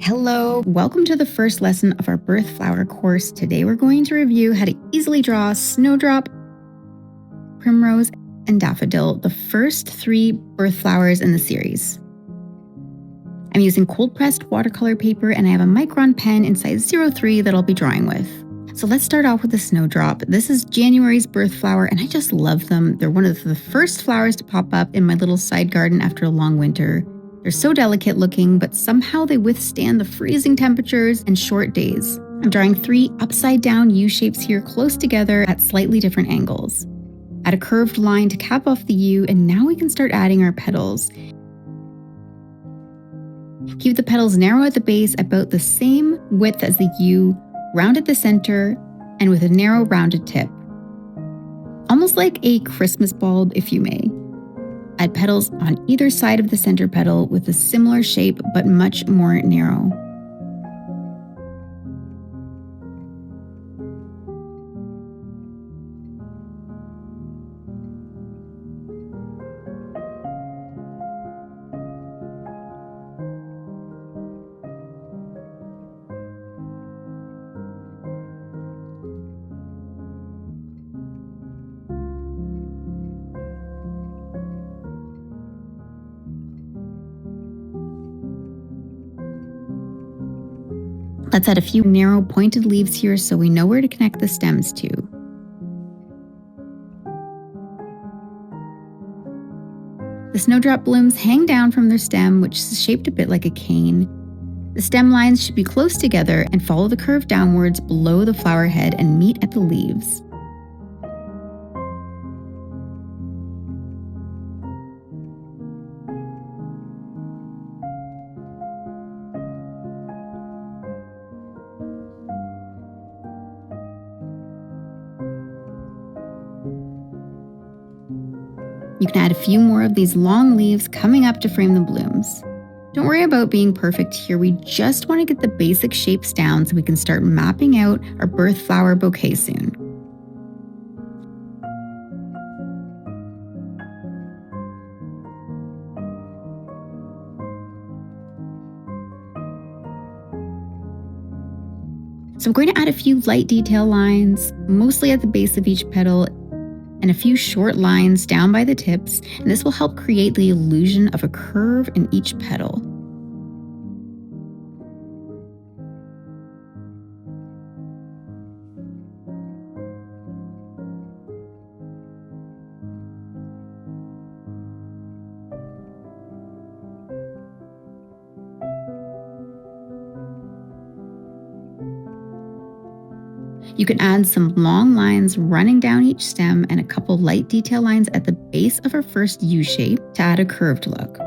Hello, welcome to the first lesson of our birth flower course. Today we're going to review how to easily draw Snowdrop, Primrose, and Daffodil, the first 3 birth flowers in the series. I'm using cold pressed watercolor paper and I have a Micron pen in size 03 that I'll be drawing with. So let's start off with the Snowdrop. This is January's birth flower and I just love them. They're one of the first flowers to pop up in my little side garden after a long winter. They're so delicate looking, but somehow they withstand the freezing temperatures and short days. I'm drawing 3 upside down U shapes here close together at slightly different angles. Add a curved line to cap off the U, and now we can start adding our petals. Keep the petals narrow at the base, about the same width as the U, round at the center, and with a narrow rounded tip. Almost like a Christmas bulb, if you may. Add petals on either side of the center petal with a similar shape but much more narrow. Let's add a few narrow pointed leaves here so we know where to connect the stems to. The snowdrop blooms hang down from their stem, which is shaped a bit like a cane. The stem lines should be close together and follow the curve downwards below the flower head and meet at the leaves. You can add a few more of these long leaves coming up to frame the blooms. Don't worry about being perfect here, we just want to get the basic shapes down so we can start mapping out our birth flower bouquet soon. So I'm going to add a few light detail lines, mostly at the base of each petal, and a few short lines down by the tips, and this will help create the illusion of a curve in each petal. You can add some long lines running down each stem and a couple light detail lines at the base of our first U shape to add a curved look.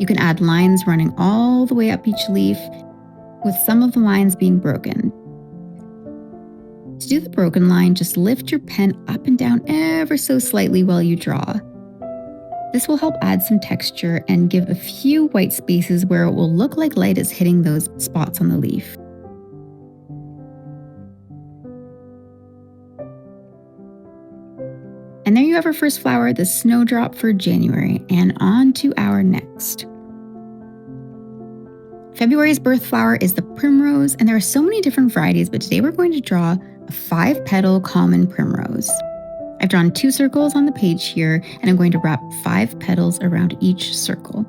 You can add lines running all the way up each leaf, with some of the lines being broken. To do the broken line, just lift your pen up and down ever so slightly while you draw. This will help add some texture and give a few white spaces where it will look like light is hitting those spots on the leaf. And there you have our first flower, the Snowdrop for January, and on to our next. February's birth flower is the Primrose, and there are so many different varieties, but today we're going to draw a 5-petal common primrose. I've drawn 2 circles on the page here, and I'm going to wrap 5 petals around each circle.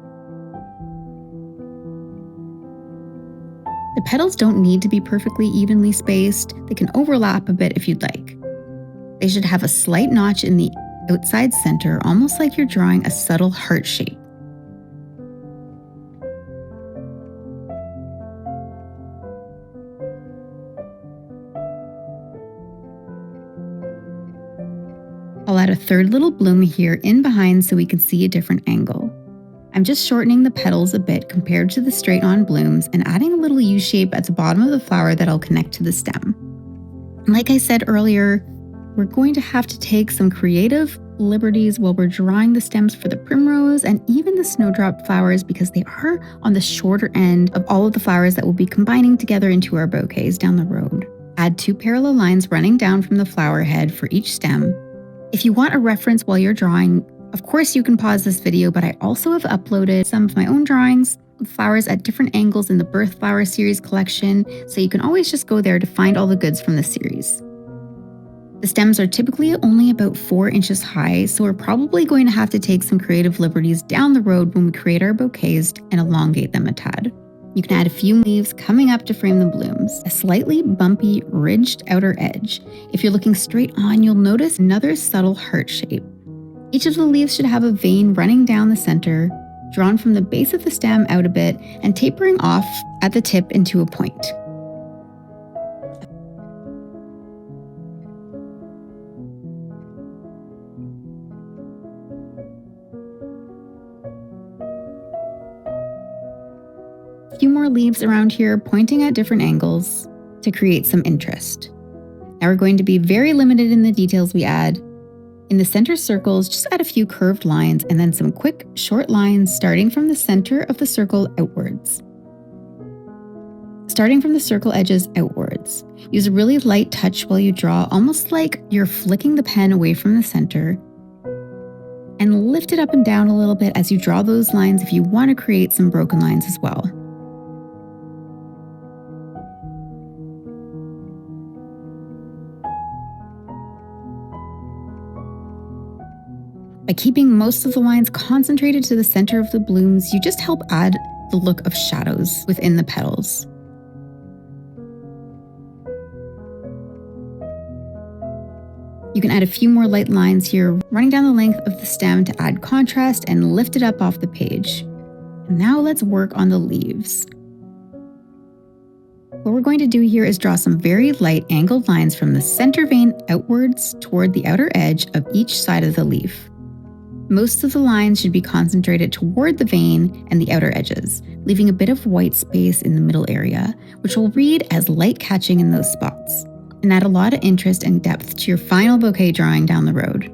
The petals don't need to be perfectly evenly spaced. They can overlap a bit if you'd like. They should have a slight notch in the outside center, almost like you're drawing a subtle heart shape. I'll add a 3rd little bloom here in behind so we can see a different angle. I'm just shortening the petals a bit compared to the straight-on blooms and adding a little U shape at the bottom of the flower that I'll connect to the stem. And like I said earlier, we're going to have to take some creative liberties while we're drawing the stems for the primrose and even the snowdrop flowers because they are on the shorter end of all of the flowers that we'll be combining together into our bouquets down the road. Add 2 parallel lines running down from the flower head for each stem. If you want a reference while you're drawing, of course you can pause this video, but I also have uploaded some of my own drawings with flowers at different angles in the Birth Flower series collection, so you can always just go there to find all the goods from the series. The stems are typically only about 4 inches high, so we're probably going to have to take some creative liberties down the road when we create our bouquets and elongate them a tad. You can add a few leaves coming up to frame the blooms, a slightly bumpy, ridged outer edge. If you're looking straight on, you'll notice another subtle heart shape. Each of the leaves should have a vein running down the center, drawn from the base of the stem out a bit and tapering off at the tip into a point. A few more leaves around here pointing at different angles to create some interest. Now we're going to be very limited in the details we add. In the center circles, just add a few curved lines and then some quick, short lines starting from the center of the circle outwards. Starting from the circle edges outwards, use a really light touch while you draw, almost like you're flicking the pen away from the center. And lift it up and down a little bit as you draw those lines if you want to create some broken lines as well. By keeping most of the lines concentrated to the center of the blooms, you just help add the look of shadows within the petals. You can add a few more light lines here, running down the length of the stem to add contrast and lift it up off the page. And now let's work on the leaves. What we're going to do here is draw some very light angled lines from the center vein outwards toward the outer edge of each side of the leaf. Most of the lines should be concentrated toward the vein and the outer edges, leaving a bit of white space in the middle area, which will read as light catching in those spots, and add a lot of interest and depth to your final bouquet drawing down the road.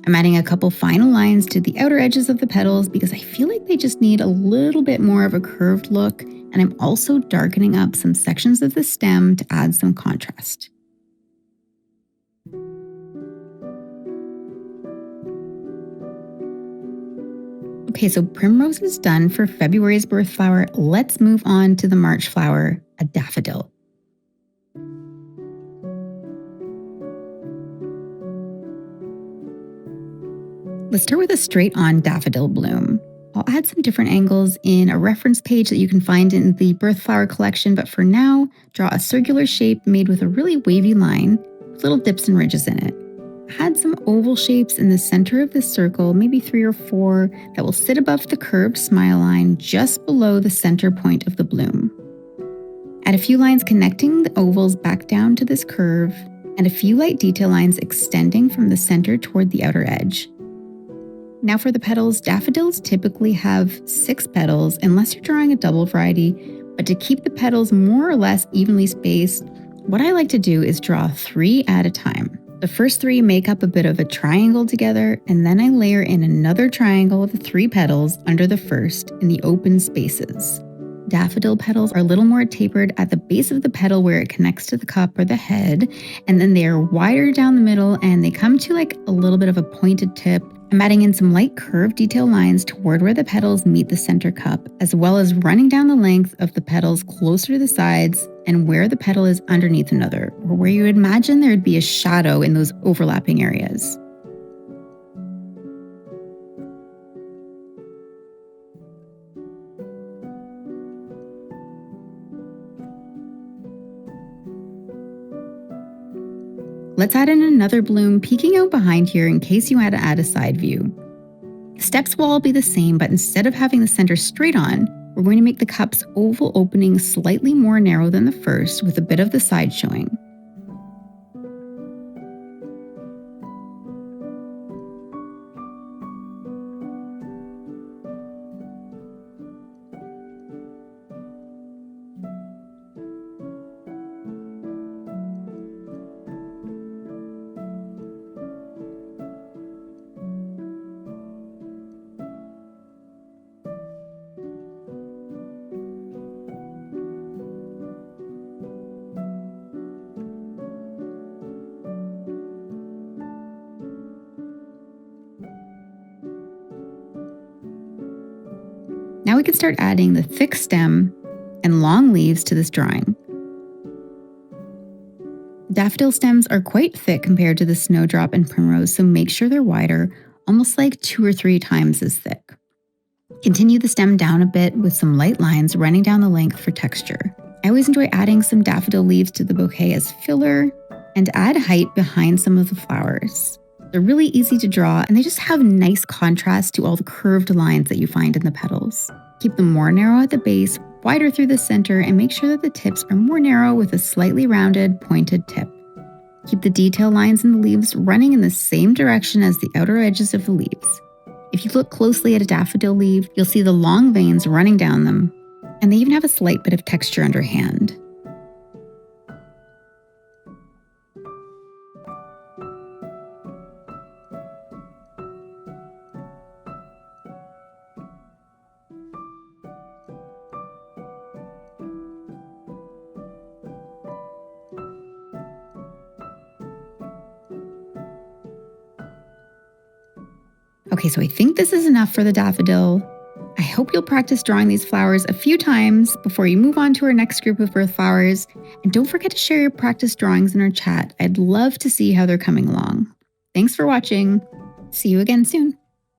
I'm adding a couple final lines to the outer edges of the petals because I feel like they just need a little bit more of a curved look, and I'm also darkening up some sections of the stem to add some contrast. Okay, so Primrose is done for February's birth flower. Let's move on to the March flower, a daffodil. Let's start with a straight-on daffodil bloom. I'll add some different angles in a reference page that you can find in the birth flower collection, but for now, draw a circular shape made with a really wavy line with little dips and ridges in it. Add some oval shapes in the center of the circle, maybe 3 or 4, that will sit above the curved smile line just below the center point of the bloom. Add a few lines connecting the ovals back down to this curve, and a few light detail lines extending from the center toward the outer edge. Now for the petals, daffodils typically have 6 petals unless you're drawing a double variety, but to keep the petals more or less evenly spaced, what I like to do is draw 3 at a time. The first 3 make up a bit of a triangle together, and then I layer in another triangle with 3 petals under the first in the open spaces. Daffodil petals are a little more tapered at the base of the petal where it connects to the cup or the head, and then they are wider down the middle and they come to like a little bit of a pointed tip. I'm adding in some light curved detail lines toward where the petals meet the center cup, as well as running down the length of the petals closer to the sides and where the petal is underneath another, or where you would imagine there would be a shadow in those overlapping areas. Let's add in another bloom peeking out behind here in case you had to add a side view. The steps will all be the same, but instead of having the center straight on, we're going to make the cup's oval opening slightly more narrow than the first, with a bit of the side showing. Now we can start adding the thick stem and long leaves to this drawing. Daffodil stems are quite thick compared to the Snowdrop and Primrose, so make sure they're wider, almost like 2 or 3 times as thick. Continue the stem down a bit with some light lines running down the length for texture. I always enjoy adding some daffodil leaves to the bouquet as filler and add height behind some of the flowers. They're really easy to draw and they just have nice contrast to all the curved lines that you find in the petals. Keep them more narrow at the base, wider through the center, and make sure that the tips are more narrow with a slightly rounded, pointed tip. Keep the detail lines in the leaves running in the same direction as the outer edges of the leaves. If you look closely at a daffodil leaf, you'll see the long veins running down them, and they even have a slight bit of texture underhand. Okay, so I think this is enough for the daffodil. I hope you'll practice drawing these flowers a few times before you move on to our next group of earth flowers. And don't forget to share your practice drawings in our chat. I'd love to see how they're coming along. Thanks for watching. See you again soon.